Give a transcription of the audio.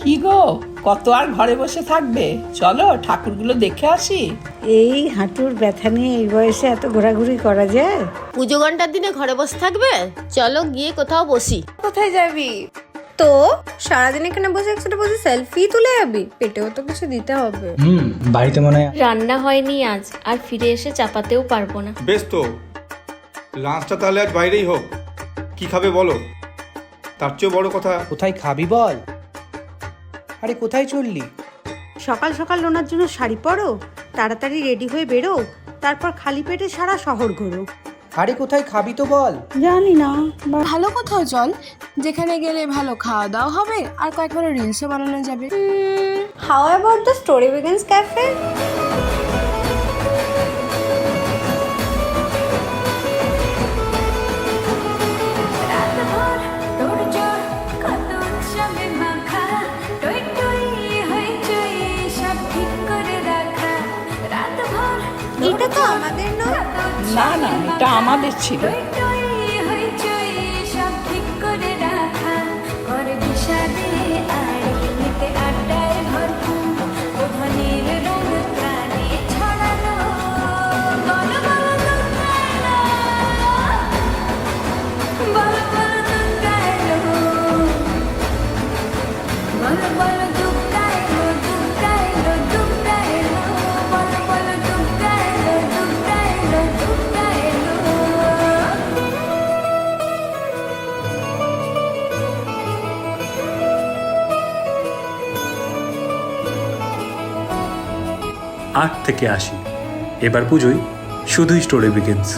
কি গো, কত আর ঘরে বসে থাকবে? চলো ঠাকুরগুলো দেখে আসি। এই হাঁটুর ব্যথা নিয়ে এই বয়সে এত ঘোরাঘুরি করা যায়? পুজো ঘন্টার দিনে ঘরে বসে থাকবে? চলো গিয়ে কোথাও বসি। কোথায় যাবি? তো সারাদিন এখানে বসে একসাথে বসে সেলফি তুলে যাবি? পেটেও তো কিছু দিতে হবে। বাড়িতে মনে হয় রান্না হয়নি আজ, আর ফিরে এসে চাপাতেও পারবো না। বেশ, তো লাঞ্চটা তাহলে আজ বাইরেই হোক। কি খাবে বলো, তার চেয়েও বড় কথা। কোথায় খাবি বল। আরে কোথায় চললি? সকাল সকাল ওনার জন্য শাড়ি পরো, তাড়াতাড়ি রেডি হয়ে বেরো, তারপর খালি পেটে সারা শহর ঘোরো। আরে কোথায় খাবি তো বল। জানি না। ভালো কোথাও চল, যেখানে গেলে ভালো খাওয়া দাওয়া হবে আর কয়েকবার রিলসও বানানো যাবে। How about the story begins cafe? এটা তো আমাদের নয়। না না, এটা আমাদের ছিল। আট থেকে ৮০ এবার পুজোয় শুধুই স্টোরি বিগিনস।